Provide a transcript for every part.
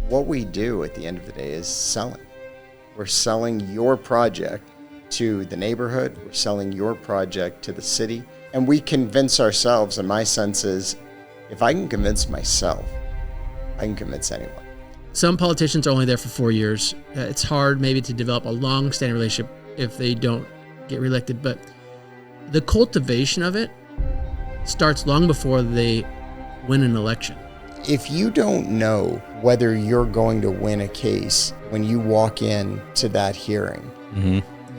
what we do at the end of the day is selling. We're selling your project to the neighborhood. We're selling your project to the city. And we convince ourselves, and my sense is, if I can convince myself, I can convince anyone. Some politicians are only there for 4 years. It's hard maybe to develop a long-standing relationship if they don't get reelected. But the cultivation of it starts long before they win an election. If you don't know whether you're going to win a case when you walk in to that hearing,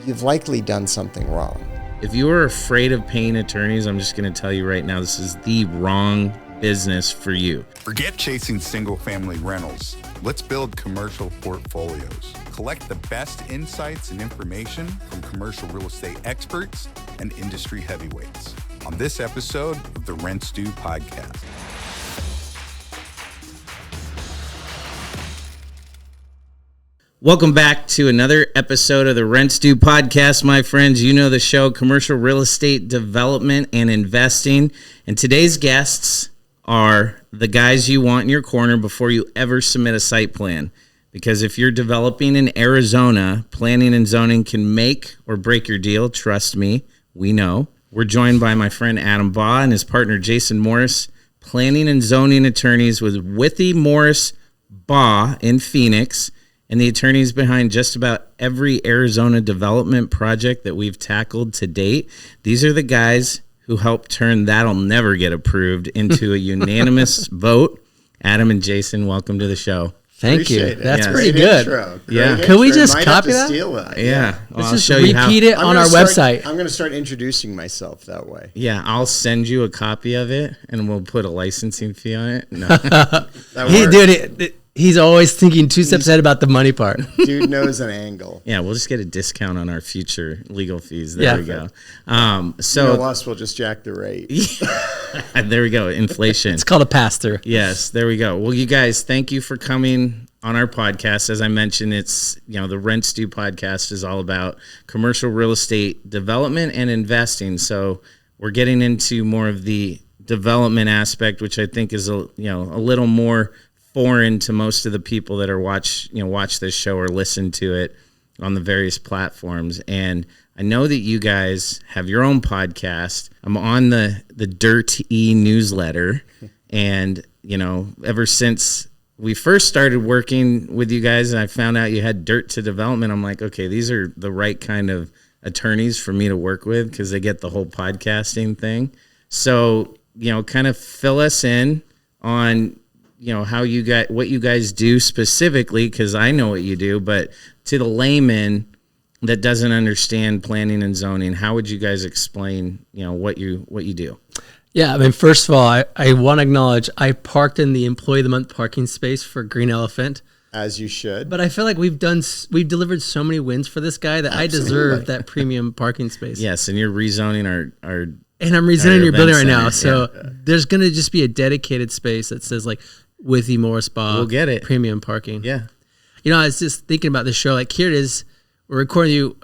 you've likely done something wrong. If you are afraid of paying attorneys, I'm just going to tell you right now, this is the wrong business for you. Forget chasing single-family rentals. Let's build commercial portfolios. Collect the best insights and information from commercial real estate experts and industry heavyweights on this episode of the Rent Stew podcast. Welcome back to another episode of the Rent Stew podcast, my friends. You know the show, Commercial Real Estate Development and Investing. And today's guests are the guys you want in your corner before you ever submit a site plan. Because if you're developing in Arizona, planning and zoning can make or break your deal. Trust me, we know. We're joined by my friend Adam Baugh and his partner Jason Morris, planning and zoning attorneys with Withey, Morris, Baugh in Phoenix, and the attorneys behind just about every Arizona development project that we've tackled to date. These are the guys who helped turn That'll Never Get Approved into a unanimous vote. Adam and Jason, welcome to the show. Thank you. That's pretty Great good. Intro. Yeah. Can we just Might copy have to that? steal that. Yeah. Well, Let's I'll just show you how. repeat it on our website. I'm going to start introducing myself that way. Yeah, I'll send you a copy of it, and we'll put a licensing fee on it. No. He's always thinking two steps ahead about the money part. Dude knows an angle. Yeah, we'll just get a discount on our future legal fees. There we go. Us will just jack the rate. There we go. Inflation. It's called a pass-through. Yes, there we go. Well, you guys, thank you for coming on our podcast. As I mentioned, it's, the Rent Stew podcast is all about commercial real estate development and investing. So we're getting into more of the development aspect, which I think is a little more foreign to most of the people that are watch this show or listen to it on the various platforms. And I know that you guys have your own podcast. I'm on the Dirt E newsletter, and ever since we first started working with you guys and I found out you had Dirt to Development, I'm like, okay, these are the right kind of attorneys for me to work with because they get the whole podcasting thing. So, kind of fill us in on how what you guys do specifically, because I know what you do, but to the layman that doesn't understand planning and zoning, how would you guys explain, what you do? Yeah, I mean, first of all, I want to acknowledge I parked in the Employee of the Month parking space for Green Elephant. As you should. But I feel like we've delivered so many wins for this guy that Absolutely. I deserve that premium parking space. Yes, and you're rezoning our and I'm rezoning your building right now, so yeah. There's going to just be a dedicated space that says like Withey, Morris, Baugh. We'll get it. Premium parking. Yeah. I was just thinking about this show. Like, here it is. We're recording you.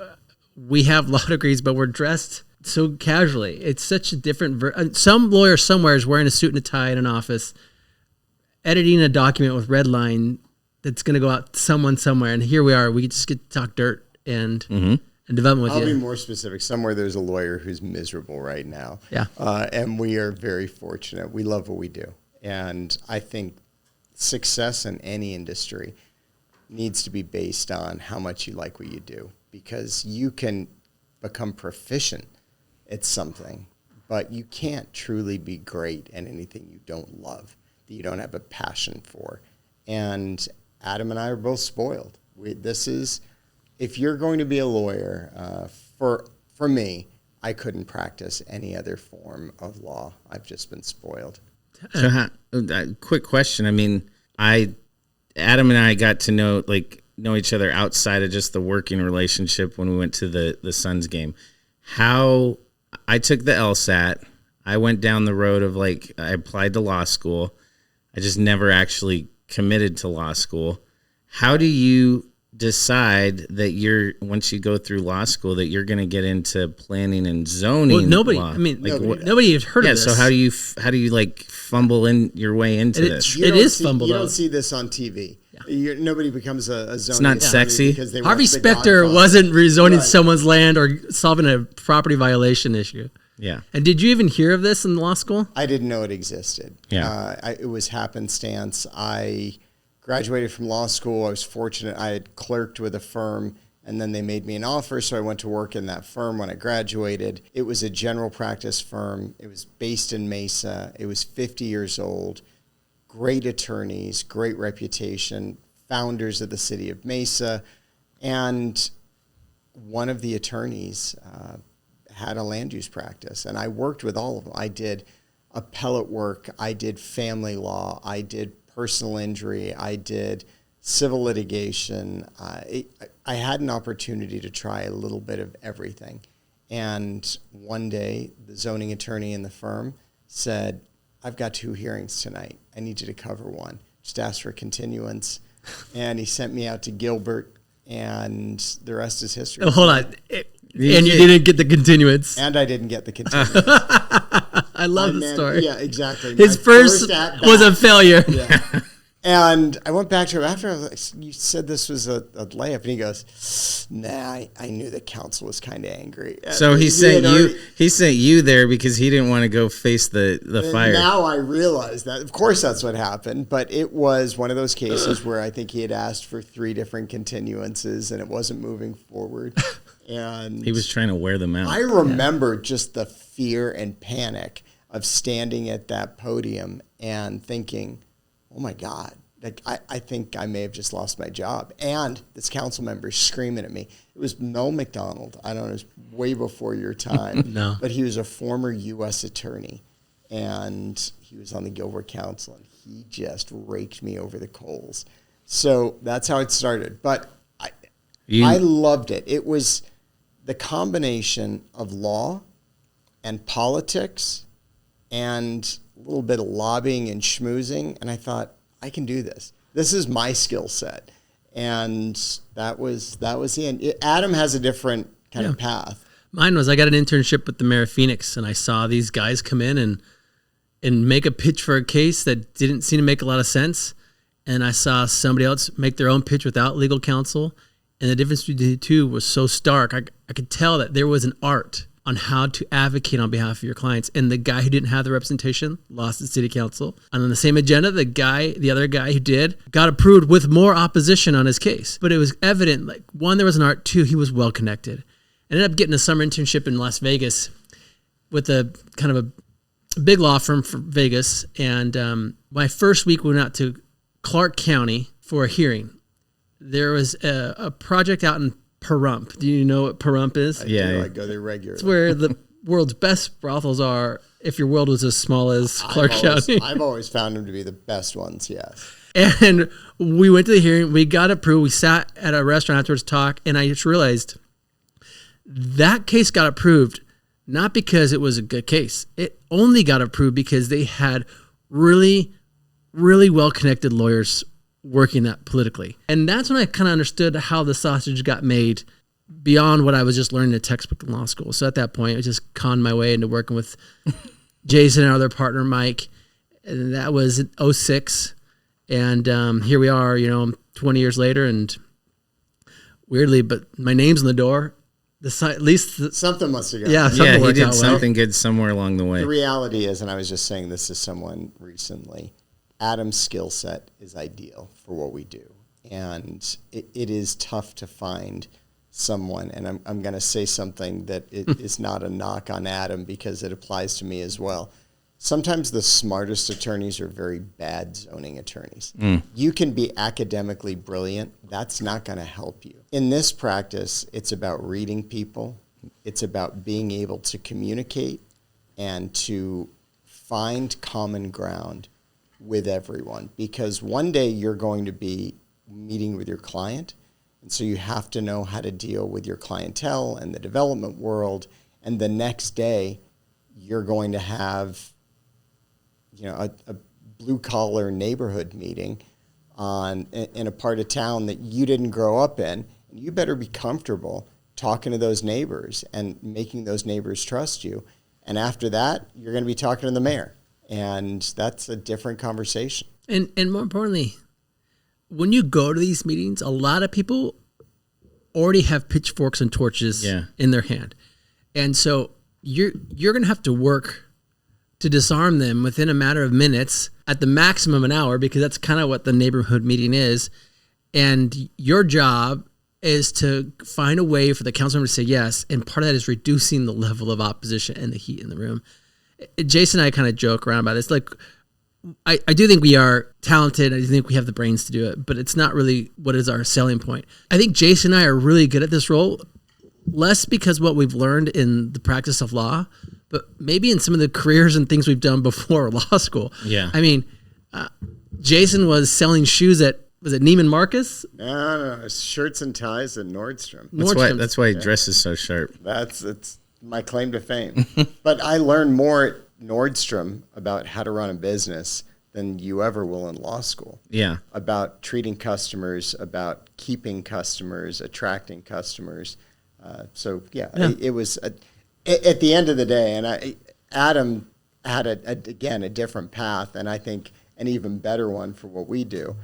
We have law degrees, but we're dressed so casually. It's such a different... some lawyer somewhere is wearing a suit and a tie in an office, editing a document with red line that's going to go out to someone somewhere. And here we are. We just get to talk dirt and development with I'll you. be more specific. Somewhere there's a lawyer who's miserable right now. Yeah. And we are very fortunate. We love what we do. And I think success in any industry needs to be based on how much you like what you do, because you can become proficient at something, but you can't truly be great at anything you don't love, that you don't have a passion for. And Adam and I are both spoiled. If you're going to be a lawyer, for me, I couldn't practice any other form of law. I've just been spoiled. So, quick question. I mean, Adam and I got to know each other outside of just the working relationship when we went to the Suns game. How I took the LSAT, I went down the road of I applied to law school. I just never actually committed to law school. How do you decide that once you go through law school that you're going to get into planning and zoning? Well, nobody. law? I mean, Nobody nobody had heard of this. So how do you like fumble in your way into this? You It don't is see, fumbled You out. don't see this on TV. Nobody becomes a zoning not attorney sexy. because they Harvey watch The Specter Godfather. wasn't rezoning Right. someone's land or solving a property violation issue. Yeah. And did you even hear of this in law school? I didn't know it existed. Yeah. It was happenstance. I graduated from law school. I was fortunate. I had clerked with a firm, and then they made me an offer, so I went to work in that firm when I graduated. It was a general practice firm. It was based in Mesa. It was 50 years old. Great attorneys, great reputation, founders of the city of Mesa. And one of the attorneys had a land use practice, and I worked with all of them. I did appellate work. I did family law. I did personal injury. I did civil litigation. I had an opportunity to try a little bit of everything. And one day, the zoning attorney in the firm said, I've got 2 hearings tonight. I need you to cover one. Just ask for a continuance. And he sent me out to Gilbert, and the rest is history. Oh, hold on. And you didn't get the continuance. And I didn't get the continuance. I love the story. Yeah, exactly. His My first at-bat. was a failure. Yeah. And I went back to him after. I was like, you said this was a layup. And he goes, nah, I knew the council was kind of angry. So he sent you there because he didn't want to go face the fire. Now I realize that. Of course, that's what happened. But it was one of those cases where I think he had asked for 3 different continuances, and it wasn't moving forward. And He was trying to wear them out. I remember just the fear and panic of standing at that podium and thinking, oh my God, like I think I may have just lost my job. And this council member is screaming at me. It was Mel McDonald. I don't know, it was way before your time. No. But he was a former U.S. attorney, and he was on the Gilbert Council, and he just raked me over the coals. So that's how it started. But I loved it. It was the combination of law and politics and a little bit of lobbying and schmoozing, and I thought, I can do this. This is my skill set. And that was the end. Adam has a different kind of path. Mine was I got an internship with the mayor of Phoenix, and I saw these guys come in and make a pitch for a case that didn't seem to make a lot of sense. And I saw somebody else make their own pitch without legal counsel. And the difference between the two was so stark. I could tell that there was an art on how to advocate on behalf of your clients. And the guy who didn't have the representation lost at city council. And on the same agenda, the other guy who did got approved with more opposition on his case. But it was evident, like, one, there was an art. 2, he was well connected. I ended up getting a summer internship in Las Vegas with a kind of a big law firm from Vegas. And my first week, we went out to Clark County for a hearing. There was a project out in Pahrump. Do you know what Pahrump is? I go there regularly. It's where the world's best brothels are if your world was as small as Clark County. I've always found them to be the best ones, yes. And we went to the hearing. We got approved. We sat at a restaurant afterwards to talk, and I just realized that case got approved not because it was a good case. It only got approved because they had really, really well-connected lawyers working that politically. And that's when I kind of understood how the sausage got made beyond what I was just learning in a textbook in law school. So at that point, I just conned my way into working with Jason and our other partner, Mike. And that was in 2006. And here we are, 20 years later. And weirdly, but my name's on the door. At least something must have gone. Yeah, he worked did out something good somewhere along the way. The reality is, and I was just saying this to someone recently, Adam's skill set is ideal for what we do. And it is tough to find someone, and I'm going to say something that is not a knock on Adam because it applies to me as well. Sometimes the smartest attorneys are very bad zoning attorneys. You can be academically brilliant. That's not going to help you. In this practice, it's about reading people. It's about being able to communicate and to find common ground with everyone, because one day you're going to be meeting with your client, and so you have to know how to deal with your clientele and the development world, and the next day you're going to have a blue-collar neighborhood meeting in a part of town that you didn't grow up in, you better be comfortable talking to those neighbors and making those neighbors trust you. And after that, you're going to be talking to the mayor, and that's a different conversation. And more importantly, when you go to these meetings, a lot of people already have pitchforks and torches in their hand. And so you're going to have to work to disarm them within a matter of minutes, at the maximum an hour, because that's kind of what the neighborhood meeting is. And your job is to find a way for the council member to say yes. And part of that is reducing the level of opposition and the heat in the room. Jason and I kind of joke around about this. Like, I do think we are talented. I think we have the brains to do it, but it's not really what is our selling point. I think Jason and I are really good at this role, less because what we've learned in the practice of law, but maybe in some of the careers and things we've done before law school. Yeah. I mean, Jason was selling shoes at, was it Neiman Marcus? No, shirts and ties at Nordstrom. That's why he dresses so sharp. It's my claim to fame. But I learned more at Nordstrom about how to run a business than you ever will in law school. Yeah. About treating customers, about keeping customers, attracting customers. It was at the end of the day, and Adam had a different path, and I think an even better one for what we do.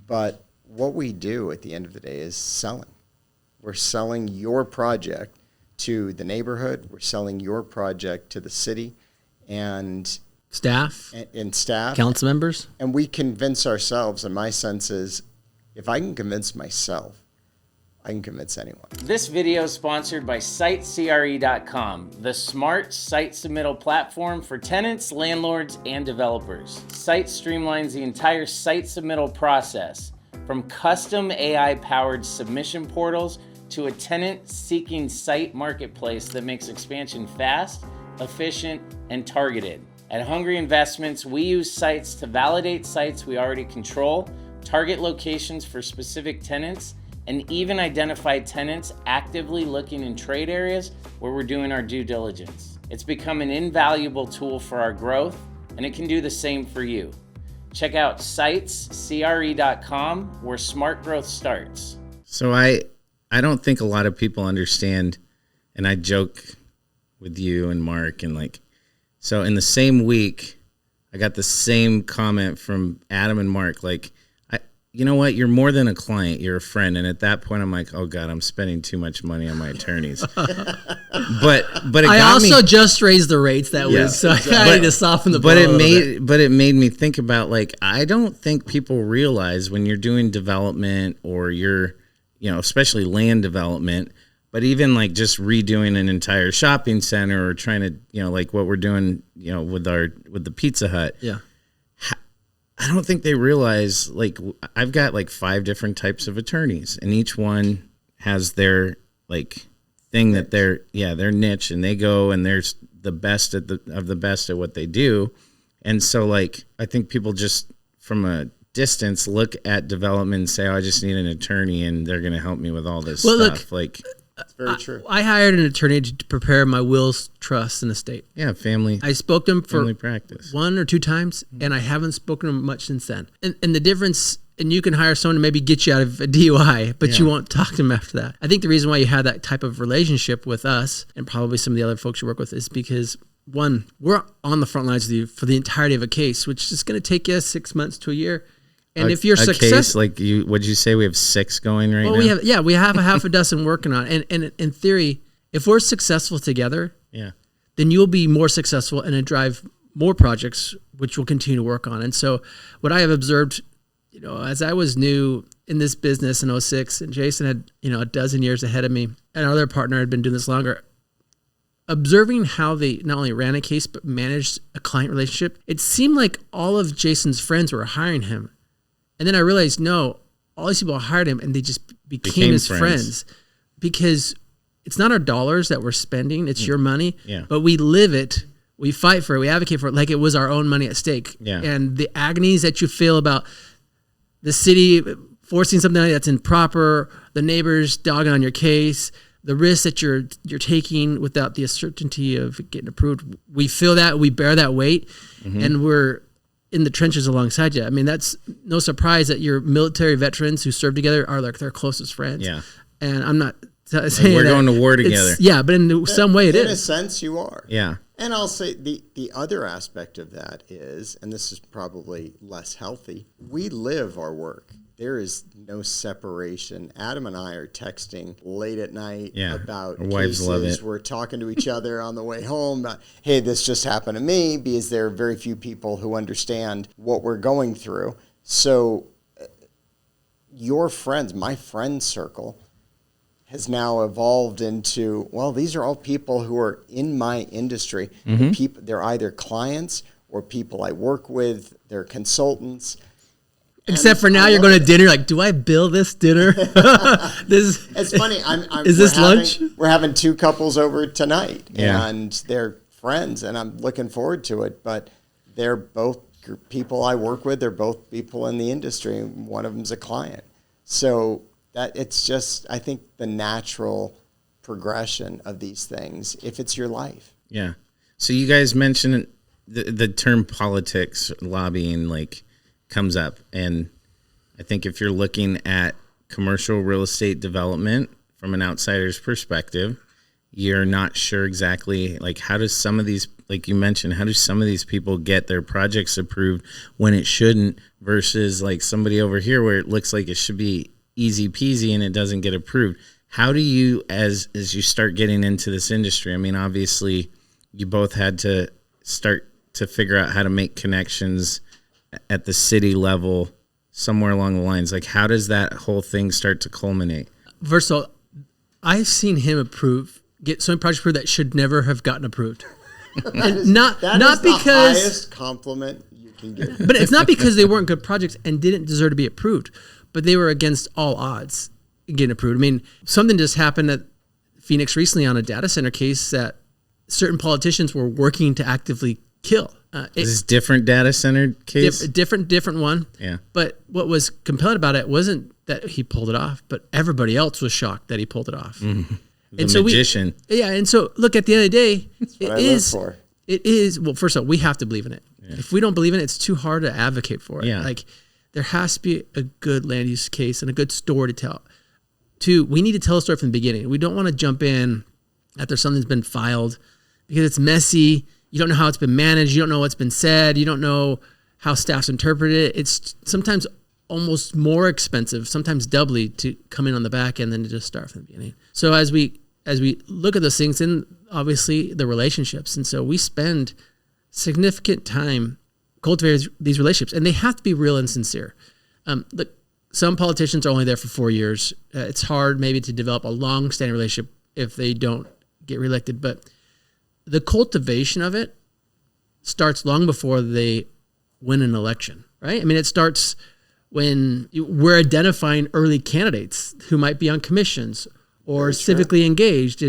But what we do at the end of the day is selling. We're selling your project to the neighborhood. We're selling your project to the city and staff, council members. And we convince ourselves, and my sense is, if I can convince myself, I can convince anyone. This video is sponsored by SiteCRE.com, the smart site submittal platform for tenants, landlords, and developers. Site streamlines the entire site submittal process, from custom AI-powered submission portals to a tenant-seeking site marketplace that makes expansion fast, efficient, and targeted. At Hungry Investments, we use sites to validate sites we already control, target locations for specific tenants, and even identify tenants actively looking in trade areas where we're doing our due diligence. It's become an invaluable tool for our growth, and it can do the same for you. Check out SitesCRE.com, where smart growth starts. So I don't think a lot of people understand, and I joke with you and Mark, and like, so in the same week, I got the same comment from Adam and Mark, like, you know what? You're more than a client. You're a friend. And at that point, I'm like, oh God, I'm spending too much money on my attorneys. but I also just raised the rates that week, so I need to soften the blow. But it made me think about, like, I don't think people realize when you're doing development, or you're, especially land development, but even like just redoing an entire shopping center, or trying to, like what we're doing, with the Pizza Hut. Yeah. I don't think they realize, like, I've got like 5 different types of attorneys, and each one has their like thing that their niche, and they go and there's the best of the best at what they do. And so, like, I think people just from a distance look at development and say, oh, I just need an attorney and they're going to help me with all this stuff. Look, like, that's very true. I hired an attorney to prepare my wills, trusts, and estate. Yeah, family. I spoke to him for practice 1 or 2 times, and I haven't spoken to him much since then. And the difference, and you can hire someone to maybe get you out of a DUI, but you won't talk to them after that. I think the reason why you have that type of relationship with us, and probably some of the other folks you work with, is because, one, we're on the front lines with you for the entirety of a case, which is going to take you 6 months to a year. And if you're successful, like what'd you say? We have 6 going right now. We have a half a dozen working on it. And in theory, if we're successful together, then you'll be more successful and drive more projects, which we'll continue to work on. And so, what I have observed, as I was new in this business in 2006, and Jason had a dozen years ahead of me, and our other partner had been doing this longer. Observing how they not only ran a case but managed a client relationship, it seemed like all of Jason's friends were hiring him. And then I realized, no, all these people hired him and they just became his friends, because it's not our dollars that we're spending. It's your money, but we live it. We fight for it. We advocate for it like it was our own money at stake. Yeah. And the agonies that you feel about the city forcing something that's improper, the neighbors dogging on your case, the risks that you're taking without the certainty of getting approved. We feel that, we bear that weight, and we're, in the trenches alongside you. I mean, that's no surprise that your military veterans who serve together are like their closest friends. Yeah. And I'm not saying Like we're going to war it's- together. Yeah, but in some way it In a is. sense, you are. Yeah. And I'll say the other aspect of that is, and this is probably less healthy, we live our work. There is no separation. Adam and I are texting late at night about Our wives cases. love it. We're talking to each other on the way home about, hey, this just happened to me, because there are very few people who understand what we're going through. So your friends, my friend circle, has now evolved into, well, these are all people who are in my industry. They're either clients or people I work with. They're consultants. Except for now, you're going to dinner. Like, do I bill this dinner? It's funny. Is this lunch? We're having two couples over tonight, Yeah. and they're friends, and I'm looking forward to it. But they're both people I work with. They're both people in the industry. And one of them's a client. So that it's just, I think, the natural progression of these things, if it's your life. Yeah. So you guys mentioned the term politics, lobbying, like, comes up. And I think if you're looking at commercial real estate development from an outsider's perspective, you're not sure exactly, like, how does some of these, like you mentioned, how do some of these people get their projects approved when it shouldn't, versus like somebody over here where it looks like it should be easy peasy and it doesn't get approved. How do you, as you start getting into this industry, I mean, obviously you both had to start to figure out how to make connections at the city level somewhere along the lines. Like, how does that whole thing start to culminate? First of all, I've seen him get so many projects approved that should never have gotten approved. And not That is the because, highest compliment you can give. but it's not because they weren't good projects and didn't deserve to be approved, but they were against all odds getting approved. I mean, something just happened at Phoenix recently on a data center case that certain politicians were working to actively kill. Is this different data center case? Different one. Yeah. But what was compelling about it wasn't that he pulled it off, but everybody else was shocked that he pulled it off. The magician. And so look, at the end of the day, it is, well, first of all, we have to believe in it. Yeah. If we don't believe in it, it's too hard to advocate for it. Yeah. Like, there has to be a good land use case and a good story to tell. Two, we need to tell a story from the beginning. We don't want to jump in after something's been filed because it's messy. You don't know how it's been managed. You don't know what's been said. You don't know how staff's interpreted it. It's sometimes almost more expensive, sometimes doubly, to come in on the back end than to just start from the beginning. So as we look at those things, and obviously the relationships, and so we spend significant time cultivating these relationships, and they have to be real and sincere. Look, some politicians are only there for 4 years. It's hard maybe to develop a long-standing relationship if they don't get reelected, but the cultivation of it starts long before they win an election, right? I mean, it starts when we're identifying early candidates who might be on commissions or civically engaged.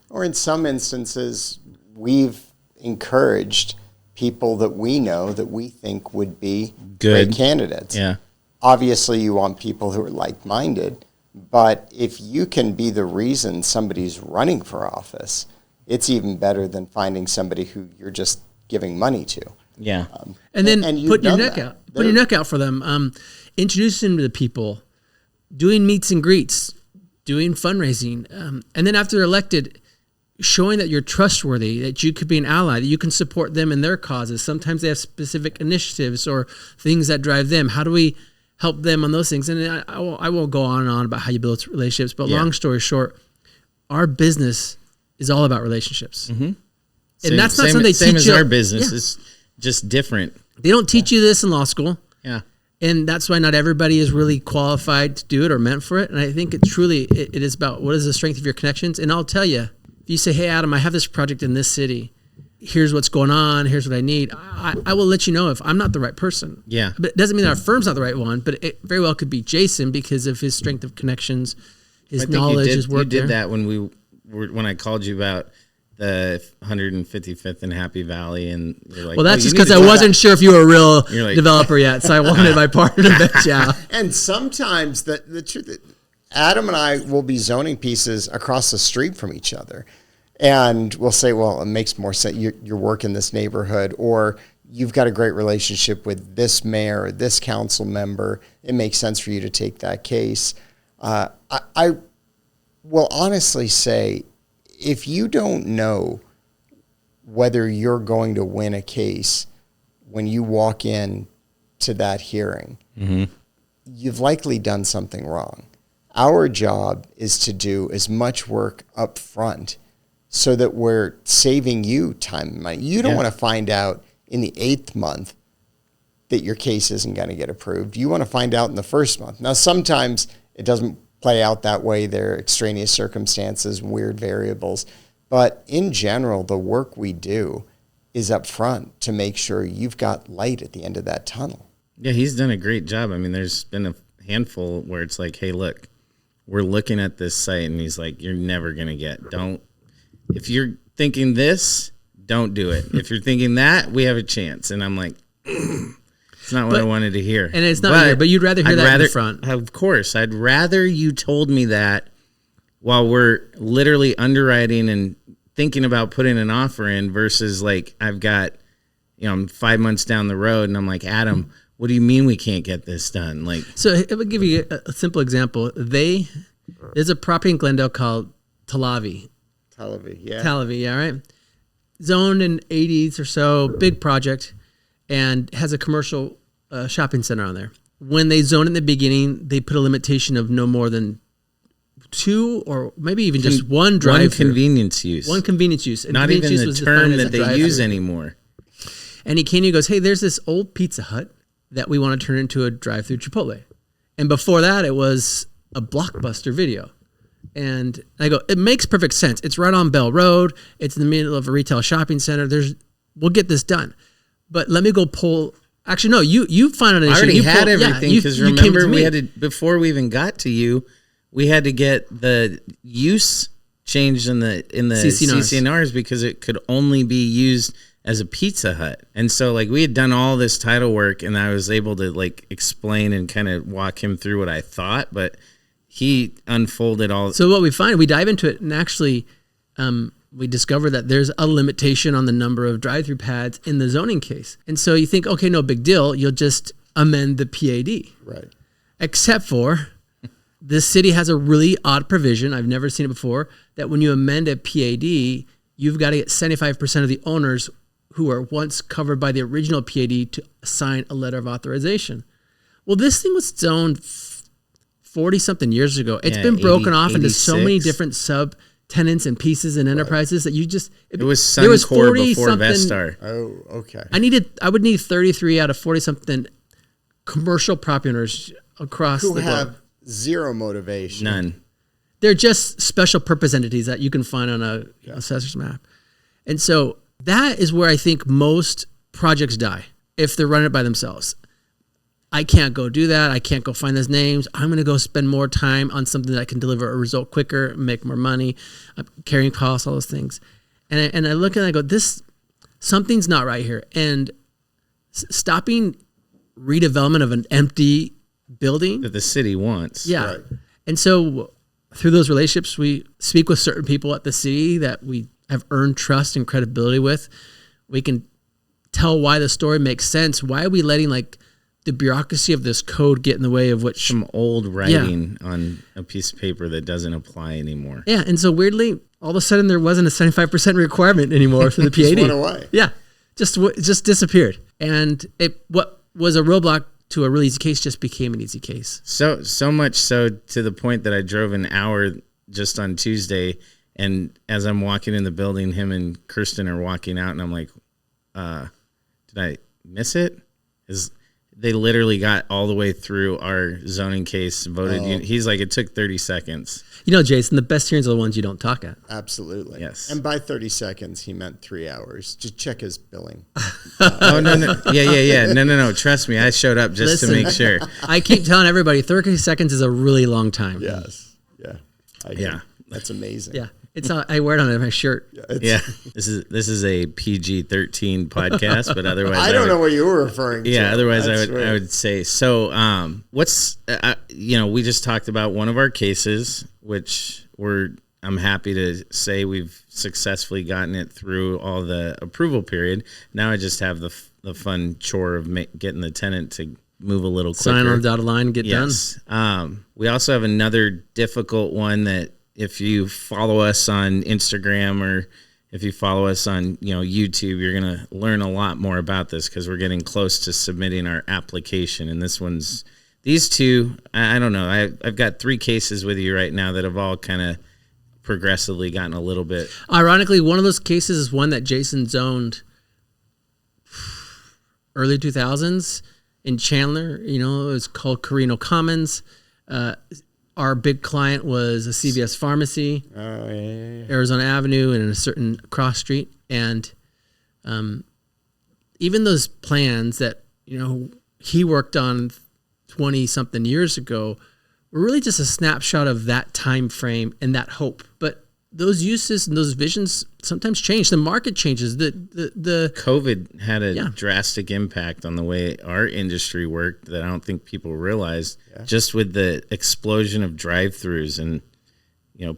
Or in some instances, we've encouraged people that we know that we think would be great candidates. Yeah. Obviously, you want people who are like-minded, but if you can be the reason somebody's running for office, it's even better than finding somebody who you're just giving money to. Yeah. And then putting your done neck out. Putting your neck out for them. Introducing them to the people. Doing meets and greets. Doing fundraising. And then after they're elected, showing that you're trustworthy, that you could be an ally, that you can support them in their causes. Sometimes they have specific initiatives or things that drive them. How do we help them on those things? And I won't go on and on about how you build relationships, but long story short, our business is all about relationships. Mm-hmm. And that's not something they teach you. Same as our business. It's just different. They don't teach you this in law school. Yeah. And that's why not everybody is really qualified to do it or meant for it. And I think it is about what is the strength of your connections. And I'll tell you, if you say, hey, Adam, I have this project in this city. Here's what's going on. Here's what I need. I will let you know if I'm not the right person. Yeah. But it doesn't mean that our firm's not the right one, but it very well could be Jason because of his strength of connections, his knowledge, his work. You did that when I called you about the 155th and Happy Valley, and you're like, well, that's just because I wasn't sure if you were a real developer yet, so I wanted my partner to bet you out. And sometimes the truth, Adam and I will be zoning pieces across the street from each other, and we'll say, well, it makes more sense. Your work in this neighborhood, or you've got a great relationship with this mayor or this council member. It makes sense for you to take that case. I will honestly say, if you don't know whether you're going to win a case when you walk in to that hearing, you've likely done something wrong. Our job is to do as much work up front so that we're saving you time and money. You don't want to find out in the 8th month that your case isn't going to get approved. You want to find out in the 1st month. Now, sometimes it doesn't play out that way. There are extraneous circumstances, weird variables. But in general, the work we do is up front to make sure you've got light at the end of that tunnel. Yeah, he's done a great job. I mean, there's been a handful where it's like, hey, look, we're looking at this site, and he's like, you're never going to if you're thinking this, don't do it. If you're thinking that, we have a chance. And I'm like, it's not what I wanted to hear. And it's not, but you'd rather hear that in the front. Of course. I'd rather you told me that while we're literally underwriting and thinking about putting an offer in versus like I've got, I'm 5 months down the road and I'm like, Adam, what do you mean we can't get this done? Like, so it would give you a simple example. There's a property in Glendale called Talavi, right? Zoned in 80s or so, big project, and has a commercial shopping center on there. When they zoned in the beginning, they put a limitation of no more than 2 or maybe even just one drive-through. One convenience use. And not even the term that they use anymore. And he came and he goes, hey, there's this old Pizza Hut that we want to turn into a drive-through Chipotle. And before that, it was a Blockbuster Video. And I go, it makes perfect sense. It's right on Bell Road. It's in the middle of a retail shopping center. We'll get this done. But let me go pull. Actually, no, you find an issue. I already had everything because remember we had to, before we even got to you, we had to get the use changed in the CCNRs because it could only be used as a Pizza Hut. And so like we had done all this title work and I was able to like explain and kind of walk him through what I thought, but he unfolded all. So what we find, we dive into it and actually we discover that there's a limitation on the number of drive-through pads in the zoning case. And so you think, okay, no big deal. You'll just amend the PAD. Right. Except for this city has a really odd provision. I've never seen it before, that when you amend a PAD, you've got to get 75% of the owners who are once covered by the original PAD to sign a letter of authorization. Well, this thing was zoned 40-something years ago. It's been broken off into so many different sub-tenants and pieces and enterprises that you just... It was Suncor before Vestar. Oh, okay. I would need 33 out of 40-something commercial property owners across who the have globe. Zero motivation. None. They're just special purpose entities that you can find on a assessor's map. And so that is where I think most projects die if they're running it by themselves. I can't go do that. I can't go find those names. I'm going to go spend more time on something that can deliver a result quicker, make more money, carrying costs, all those things. And I look at it and I go, something's not right here. And stopping redevelopment of an empty building that the city wants. Yeah. Right. And so through those relationships, we speak with certain people at the city that we have earned trust and credibility with. We can tell why the story makes sense. Why are we letting like the bureaucracy of this code get in the way of what some old writing on a piece of paper that doesn't apply anymore? Yeah. And so weirdly, all of a sudden there wasn't a 75% requirement anymore for the PAD. Just went away. Yeah. Just disappeared. And what was a roadblock to a really easy case just became an easy case. So much so to the point that I drove an hour just on Tuesday, and as I'm walking in the building, him and Kirsten are walking out, and I'm like, did I miss it? They literally got all the way through our zoning case, voted. Oh. He's like, it took 30 seconds. You know, Jason, the best hearings are the ones you don't talk at. Absolutely. Yes. And by 30 seconds, he meant 3 hours. Just check his billing. Oh, no. Yeah. No. Trust me. I showed up just to make sure. I keep telling everybody 30 seconds is a really long time. Yes. Yeah. Yeah. That's amazing. Yeah. It's I wear it on my shirt. Yeah. This is a PG-13 podcast, but otherwise I don't know what you were referring to. Yeah, otherwise That's I would say. So, what's we just talked about one of our cases, which we're I'm happy to say we've successfully gotten it through all the approval period. Now I just have the fun chore of getting the tenant to move a little quicker. Sign on the dotted line and get done. We also have another difficult one that if you follow us on Instagram or if you follow us on YouTube, you're going to learn a lot more about this because we're getting close to submitting our application. And these two, I don't know. I've got 3 cases with you right now that have all kind of progressively gotten a little bit. Ironically, one of those cases is one that Jason zoned early 2000s in Chandler. It was called Carino Commons. Our big client was a CVS pharmacy, Arizona Avenue, and in a certain cross street. And even those plans that he worked on 20-something years ago were really just a snapshot of that time frame and that hope. But those uses and those visions sometimes change. The market changes. The COVID had a drastic impact on the way our industry worked that I don't think people realized. Yeah. Just with the explosion of drive-throughs and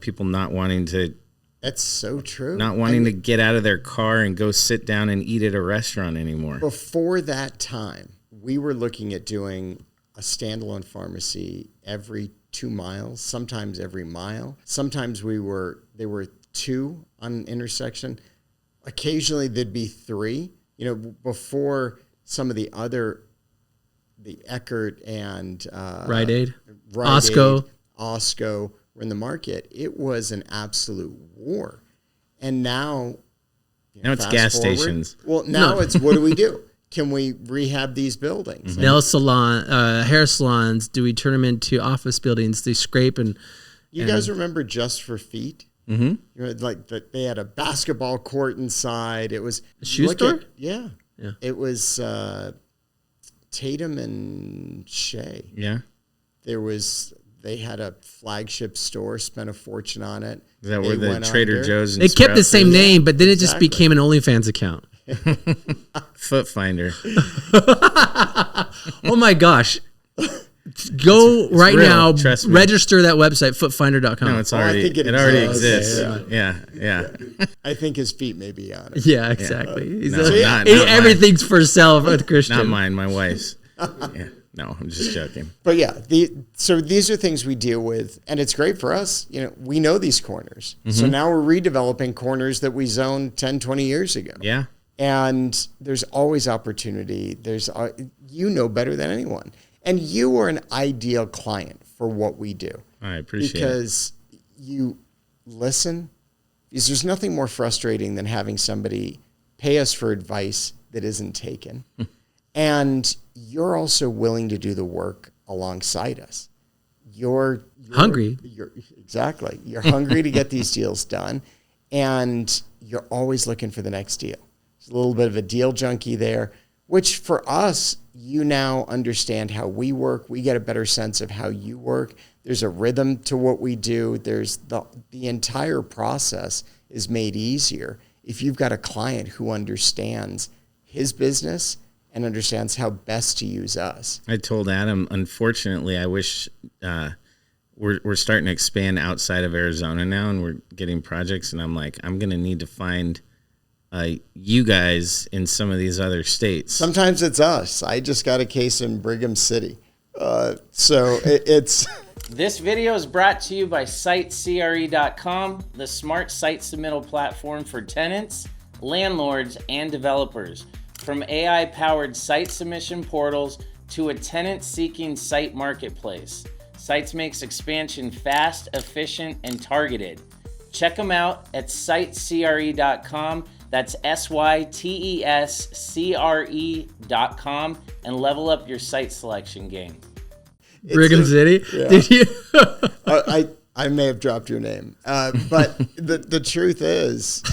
people not wanting to. That's so true. Not wanting to get out of their car and go sit down and eat at a restaurant anymore. Before that time, we were looking at doing a standalone pharmacy every 2 miles, sometimes every mile. Sometimes there were 2 on an intersection. Occasionally there'd be 3. Before some of the Eckert and Rite Aid, Osco were in the market. It was an absolute war. And now it's gas stations. Well, now it's what do we do? Can we rehab these buildings? Nail salon, hair salons? Do we turn them into office buildings? They scrape and. You guys remember Just for Feet? Mm-hmm. They had a basketball court inside. It was a shoe store. Yeah. It was Tatum and Shea. Yeah. They had a flagship store. Spent a fortune on it. Is that where the Trader Joe's? And they kept the same name, but then it just became an OnlyFans account. Foot Finder. Oh my gosh. Go it's right real. Now, register that website, footfinder.com. No, it's already, it already exists. Okay, yeah. I think his feet may be on it. Yeah, exactly. Yeah. Not everything's for sale with Christian. Not mine, my wife's. Yeah. No, I'm just joking. But yeah, so these are things we deal with, and it's great for us. We know these corners. Mm-hmm. So now we're redeveloping corners that we zoned 10, 20 years ago. Yeah. And there's always opportunity. Better than anyone. And you are an ideal client for what we do. I appreciate it. Because you listen. Because there's nothing more frustrating than having somebody pay us for advice that isn't taken. And you're also willing to do the work alongside us. You're hungry. Exactly. You're hungry to get these deals done. And you're always looking for the next deal. There's a little bit of a deal junkie there, which for us, you now understand how we work. We get a better sense of how you work. There's a rhythm to what we do. There's the entire process is made easier if you've got a client who understands his business and understands how best to use us. I told Adam, unfortunately, I wish we're starting to expand outside of Arizona now, and we're getting projects, and I'm like, I'm going to need to find you guys in some of these other states. Sometimes it's us. I just got a case in Brigham City. It's... This video is brought to you by SiteCRE.com, the smart site submittal platform for tenants, landlords, and developers. From AI-powered site submission portals to a tenant-seeking site marketplace, Sites makes expansion fast, efficient, and targeted. Check them out at SiteCRE.com. That's SYTESCRE.com and level up your site selection game. Brigham City? Yeah. Did you? I may have dropped your name, but the truth is,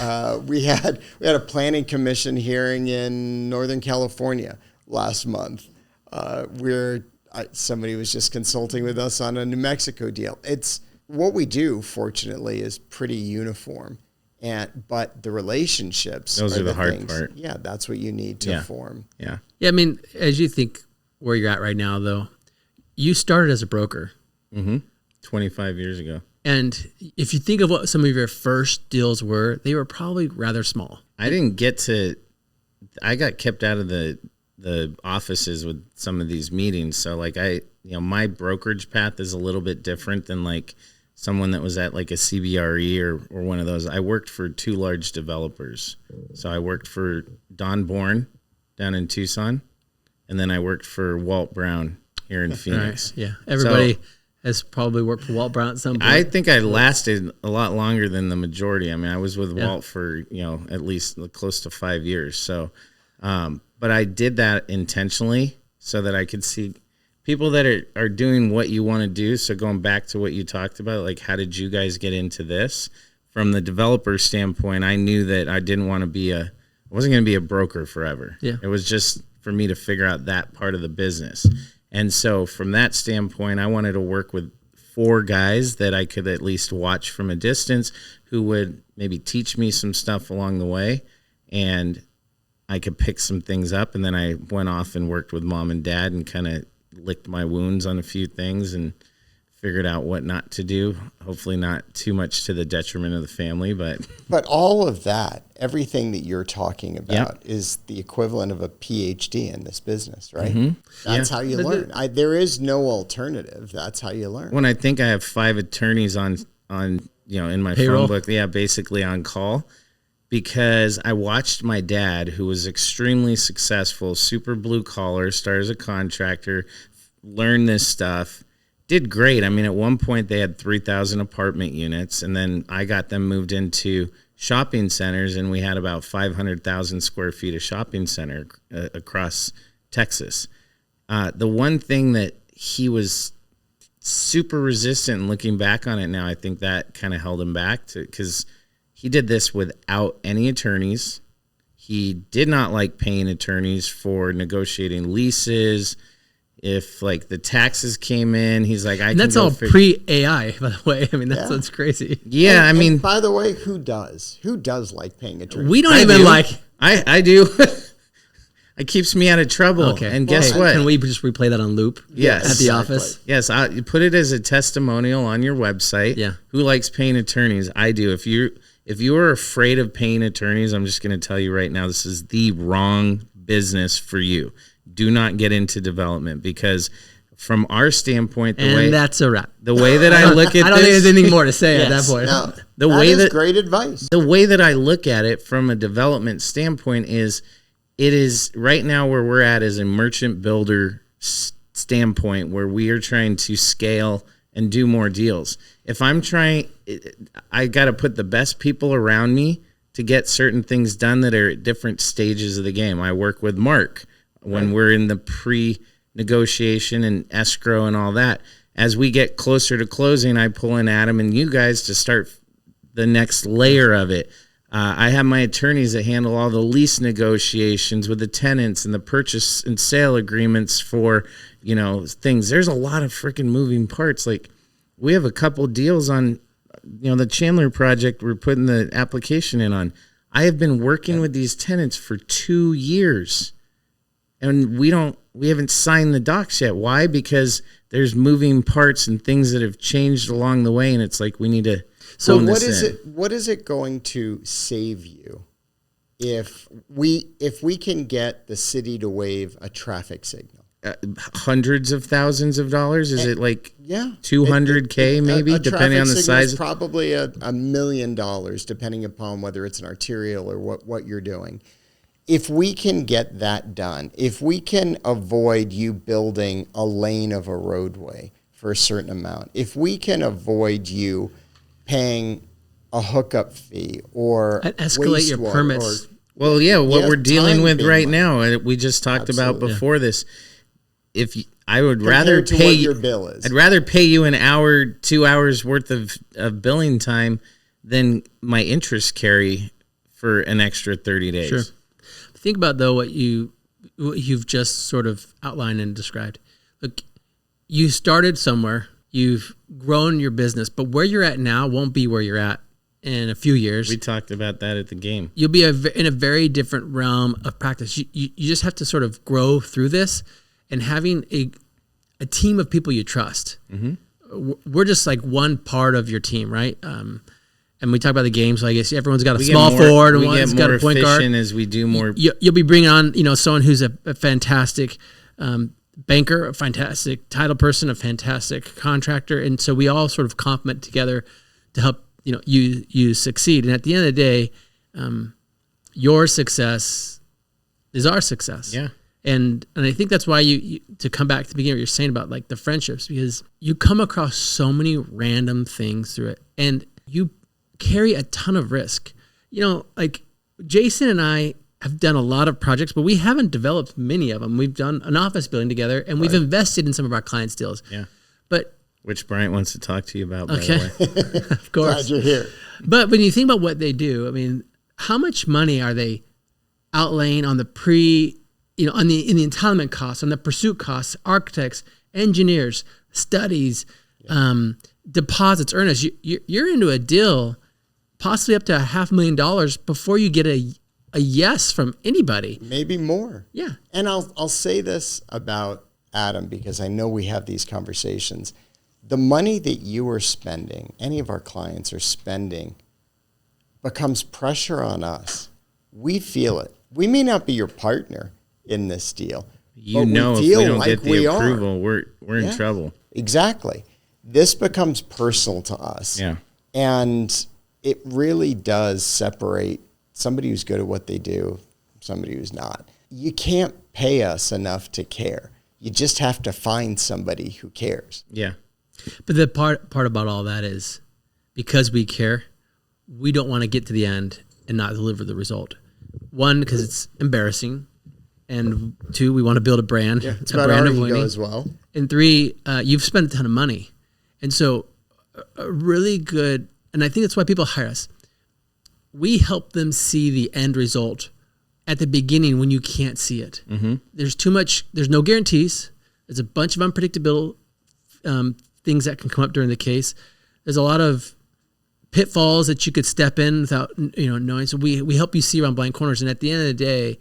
we had a planning commission hearing in Northern California last month, where somebody was just consulting with us on a New Mexico deal. It's what we do. Fortunately, is pretty uniform, but the relationships. Those are the hard part. Yeah, that's what you need to form. Yeah. I mean, as you think where you're at right now, though, you started as a broker. Mm-hmm. 25 years ago. And if you think of what some of your first deals were, they were probably rather small. I got kept out of the offices with some of these meetings. So like my brokerage path is a little bit different than like someone that was at like a CBRE or one of those. I worked for 2 large developers. So I worked for Don Bourne down in Tucson, and then I worked for Walt Brown here in Phoenix. Right. Yeah. Everybody has probably worked for Walt Brown at some point. I think I lasted a lot longer than the majority. I mean, I was with Walt for, at least close to 5 years. So, but I did that intentionally so that I could see people that are doing what you want to do. So going back to what you talked about, like, how did you guys get into this? From the developer standpoint, I knew that I didn't want to I wasn't going to be a broker forever. Yeah. It was just for me to figure out that part of the business. And so from that standpoint, I wanted to work with 4 guys that I could at least watch from a distance who would maybe teach me some stuff along the way, and I could pick some things up. And then I went off and worked with mom and dad and kind of licked my wounds on a few things and figured out what not to do. Hopefully not too much to the detriment of the family, but all of that, everything that you're talking about is the equivalent of a PhD in this business, right? Mm-hmm. That's how you learn. There is no alternative. That's how you learn. When I think I have 5 attorneys on in my payroll phone book, basically on call, because I watched my dad, who was extremely successful, super blue collar, started as a contractor, learn this stuff. Did great. I mean, at one point they had 3,000 apartment units, and then I got them moved into shopping centers, and we had about 500,000 square feet of shopping center across Texas. The one thing that he was super resistant, and looking back on it now, I think that kind of held him back because he did this without any attorneys. He did not like paying attorneys for negotiating leases. If like the taxes came in, he's like, and that's all pre-AI, by the way. I mean, that's crazy. Yeah, I mean, by the way, who does like paying attorneys? We don't even like. I do. It keeps me out of trouble. Okay. And guess what? Can we just replay that on loop? Yes. At the office? Yes. You put it as a testimonial on your website. Yeah. Who likes paying attorneys? I do. If you are afraid of paying attorneys, I'm just going to tell you right now, this is the wrong business for you. Do not get into development, because from our standpoint, that's a wrap. The way that I look at I don't think there's anything more to say at that point. No, that is great advice. The way that I look at it from a development standpoint is, it is right now where we're at is a merchant builder standpoint where we are trying to scale and do more deals. If I'm trying, I got to put the best people around me to get certain things done that are at different stages of the game. I work with Mark when we're in the pre-negotiation and escrow and all that. As we get closer to closing, I pull in Adam and you guys to start the next layer of it. I have my attorneys that handle all the lease negotiations with the tenants and the purchase and sale agreements for, things. There's a lot of freaking moving parts. Like, we have a couple deals on, the Chandler project we're putting the application in on. I have been working with these tenants for 2 years, and we haven't signed the docs yet. Why? Because there's moving parts and things that have changed along the way, and it's like we need to. So what is it going to save you if we can get the city to waive a traffic signal? Hundreds of thousands of dollars? Is it like $200K maybe, depending on the size? Probably $1 million, depending upon whether it's an arterial or what you're doing. If we can get that done, if we can avoid you building a lane of a roadway for a certain amount, if we can avoid you paying a hookup fee or escalate your permits. What we're dealing with right now, we just talked about before this. I would rather pay your bill is. I'd rather pay you an hour, 2 hours worth of billing time than my interest carry for an extra 30 days. Sure. Think about though what you've just sort of outlined and described. Look, you started somewhere. You've grown your business, but where you're at now won't be where you're at in a few years. We talked about that at the game. You'll be in a very different realm of practice. You just have to sort of grow through this, and having a team of people you trust. Mm-hmm. we're just like one part of your team, right? And we talk about the game, so I guess everyone's got a We small get more, forward and we one's get got more a point guard. efficient as we do more. You'll be bringing on, someone who's a fantastic banker, a fantastic title person, a fantastic contractor, and so we all sort of complement together to help you succeed. And at the end of the day, your success is our success. Yeah. And I think that's why you to come back to the beginning, what you're saying about like the friendships, because you come across so many random things through it, and you carry a ton of risk. Like Jason and I have done a lot of projects, but we haven't developed many of them. We've done an office building together, and we've invested in some of our clients' deals. Yeah. But Which Bryant wants to talk to you about, by okay, the way. of course, Glad you're here. But when you think about what they do, I mean, how much money are they outlaying on the in the entitlement costs, on the pursuit costs, architects, engineers, studies, deposits, earnest. You're into a deal possibly up to $500,000 before you get a yes from anybody. Maybe more. Yeah. And I'll say this about Adam, because I know we have these conversations. The money that you are spending, any of our clients are spending, becomes pressure on us. We feel it. We may not be your partner in this deal. If but we don't get the approval, we're in trouble. Exactly. This becomes personal to us. Yeah. And it really does separate somebody who's good at what they do from somebody who's not. You can't pay us enough to care. You just have to find somebody who cares. Yeah. But the part about all that is because we care, we don't want to get to the end and not deliver the result. One, because it's embarrassing. And two, we want to build a brand. Yeah, it's a about brand our of ego winning. as well. And three, you've spent a ton of money. And so a really good, and I think that's why people hire us. We help them see the end result at the beginning when you can't see it. Mm-hmm. There's no guarantees. There's a bunch of unpredictable things that can come up during the case. There's a lot of pitfalls that you could step in without knowing. So we help you see around blind corners. And at the end of the day,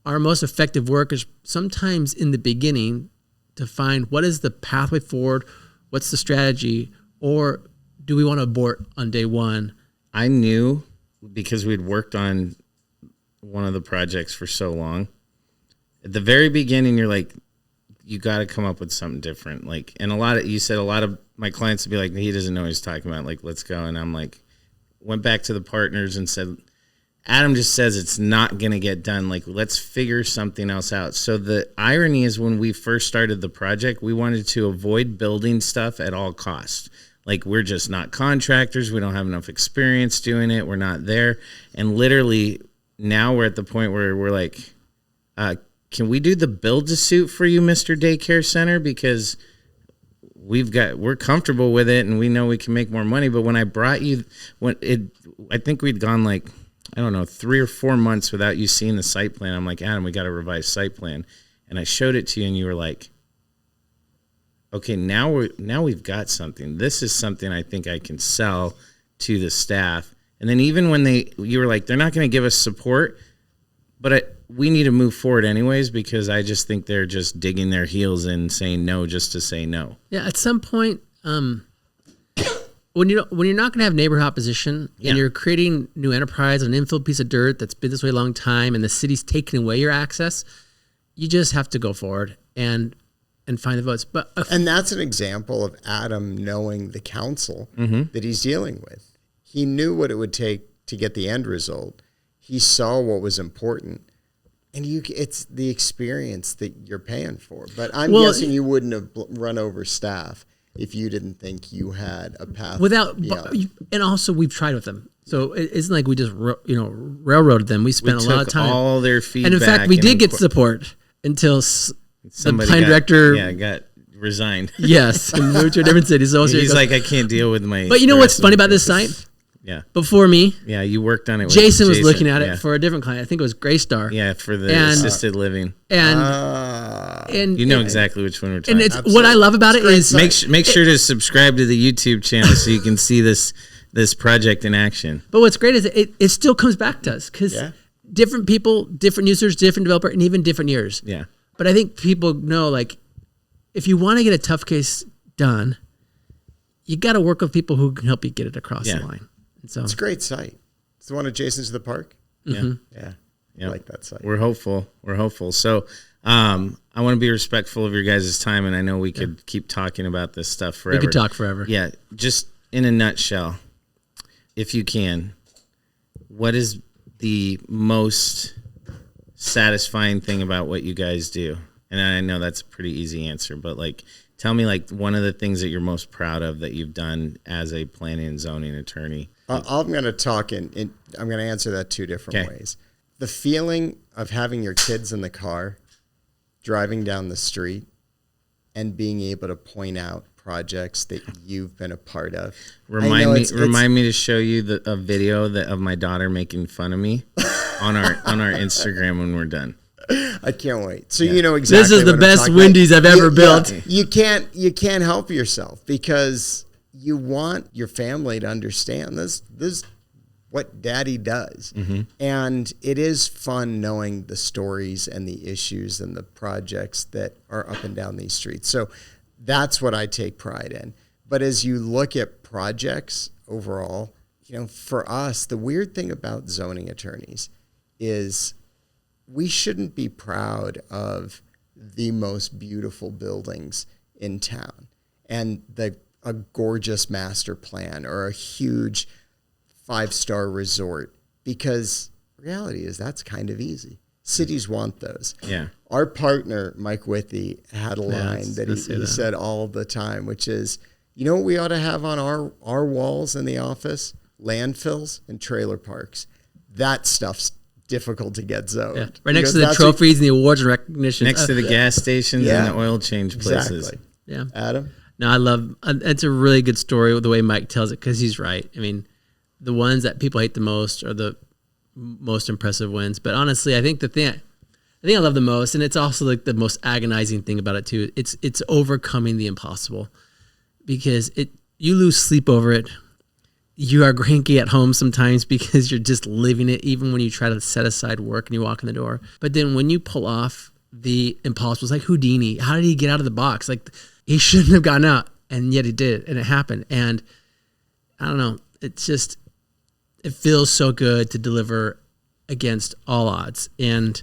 our most effective work is sometimes in the beginning to find what is the pathway forward, what's the strategy, or do we want to abort on day one? I knew, because we'd worked on one of the projects for so long. At the very beginning, you're like, you got to come up with something different. Like, and you said a lot of my clients would be like, he doesn't know what he's talking about. Like, let's go. And I'm like, went back to the partners and said, Adam just says it's not going to get done. Like, let's figure something else out. So the irony is, when we first started the project, we wanted to avoid building stuff at all costs. Like, we're just not contractors. We don't have enough experience doing it. We're not there. And literally now we're at the point where we're like, can we do the build to suit for you, Mr. Daycare Center? Because we're comfortable with it and we know we can make more money. But when I brought you, I think we'd gone like, I don't know, 3 or 4 months without you seeing the site plan. I'm like, Adam, we got a revised site plan. And I showed it to you and you were like, okay, now we've got something. This is something I think I can sell to the staff. And then even when you were like, they're not going to give us support, but we need to move forward anyways, because I just think they're just digging their heels in saying no just to say no. Yeah, at some point, when you're not going to have neighborhood opposition and you're creating new enterprise on an infill piece of dirt that's been this way a long time, and the city's taking away your access, you just have to go forward and find the votes. But and that's an example of Adam knowing the council that he's dealing with. He knew what it would take to get the end result. He saw what was important. And it's the experience that you're paying for. But I'm guessing you wouldn't have run over staff if you didn't think you had a path. And also we've tried with them. So it isn't like we just railroaded them. We spent a lot of time. All their feedback. And in fact, we did get support until the plan director got resigned. Yes, and moved to a different city. So he's like, I can't deal with my. But you know what's funny about this site? Yeah. Before me. Yeah, you worked on it. Jason was looking at it for a different client. I think it was Greystar. Yeah, for the assisted living. And you know exactly which one we're talking about. And what I love about it is make sure to subscribe to the YouTube channel so you can see this project in action. But what's great is it still comes back to us because different people, different users, different developer, and even different years. Yeah. But I think people know, like, if you want to get a tough case done, you got to work with people who can help you get it across the line. And so it's a great site. It's the one adjacent to the park. Mhm. Yeah. Yep. I like that site. We're hopeful. So I want to be respectful of your guys' time, and I know we could keep talking about this stuff forever. we could talk forever. Yeah, just in a nutshell, if you can, what is the most satisfying thing about what you guys do? And I know that's a pretty easy answer, but like, tell me like one of the things that you're most proud of that you've done as a planning and zoning attorney. I'm going to talk I'm going to answer that two different ways. The feeling of having your kids in the car, driving down the street, and being able to point out projects that you've been a part of. Remind me to show you a video of my daughter making fun of me on our Instagram when we're done. I can't wait. So you know exactly. This is the what best Wendy's I've ever built. You can't help yourself because you want your family to understand this what daddy does. Mm-hmm. And it is fun knowing the stories and the issues and the projects that are up and down these streets. So that's what I take pride in. But as you look at projects overall, you know, for us, the weird thing about zoning attorneys is we shouldn't be proud of the most beautiful buildings in town and a gorgeous master plan or a huge 5-star resort, because reality is that's kind of easy. Cities want those. Yeah. Our partner, Mike Withey, had a line that he said all the time, which is, you know what we ought to have on our walls in the office? Landfills and trailer parks. That stuff's difficult to get zoned. Yeah. Right next to the trophies and the awards and recognition. Next to the gas stations and the oil change places. Exactly. Yeah. Adam? No, I love, it's a really good story the way Mike tells it, because he's right. I mean, the ones that people hate the most are the most impressive wins. But honestly, I think the thing I love the most, and it's also like the most agonizing thing about it too, it's overcoming the impossible, because you lose sleep over it. You are cranky at home sometimes because you're just living it, even when you try to set aside work and you walk in the door. But then when you pull off the impossible, it's like Houdini. How did he get out of the box? Like, he shouldn't have gotten out, and yet he did, and it happened. And I don't know, it's just, it feels so good to deliver against all odds. And,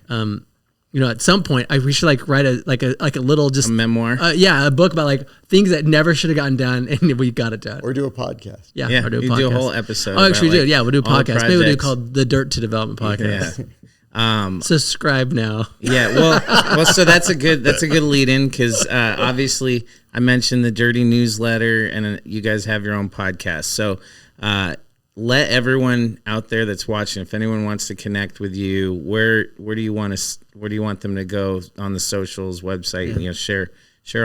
you know, at some point we should like write a little, just a memoir. A book about like things that never should have gotten done and we got it done. Or do a podcast. Yeah. Or do a you podcast. do a whole episode. Oh, actually, like, we'll do a podcast. Maybe we'll do called the Dirt to Development Podcast. Yeah. Subscribe now. Yeah, well, so that's a good lead in, because obviously I mentioned the Dirty newsletter, and you guys have your own podcast. So let everyone out there that's watching, if anyone wants to connect with you, where do you want them to go on the socials, website? Yeah. You know, share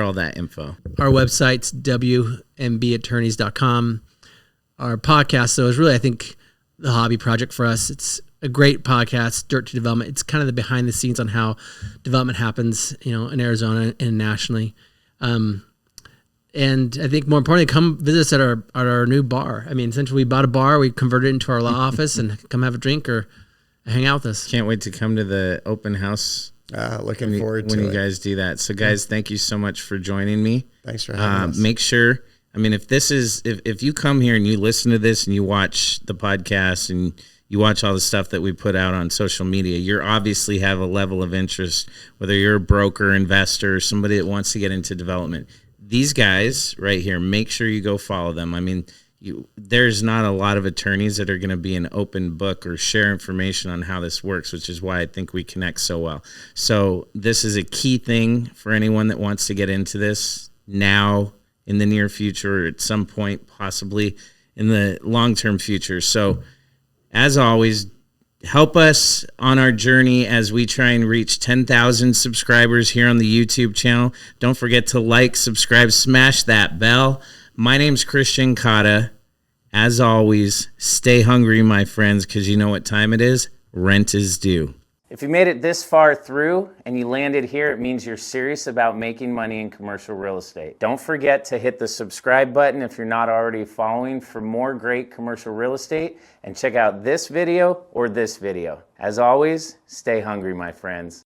all that info. Our website's wmbattorneys.com. Our podcast, though, is really, I think, the hobby project for us. It's a great podcast, Dirt to Development. It's kind of the behind the scenes on how development happens, you know, in Arizona and nationally. And I think more importantly, come visit us at our new bar. I mean, essentially we bought a bar, we converted it into our law office, and come have a drink or hang out with us. Can't wait to come to the open house. Looking forward to when it. you guys do that. So guys, thank you so much for joining me. Thanks for having us. Make sure, I mean, if you come here and you listen to this and you watch the podcast and you watch all the stuff that we put out on social media, you obviously have a level of interest, whether you're a broker, investor, somebody that wants to get into development. These guys right here, make sure you go follow them. I mean, there's not a lot of attorneys that are going to be an open book or share information on how this works, which is why I think we connect so well. So this is a key thing for anyone that wants to get into this now, in the near future, or at some point, possibly in the long-term future. So as always, help us on our journey as we try and reach 10,000 subscribers here on the YouTube channel. Don't forget to like, subscribe, smash that bell. My name's Christian Cotta. As always, stay hungry, my friends, because you know what time it is. Rent is due. If you made it this far through and you landed here, it means you're serious about making money in commercial real estate. Don't forget to hit the subscribe button if you're not already following for more great commercial real estate, and check out this video or this video. As always, stay hungry, my friends.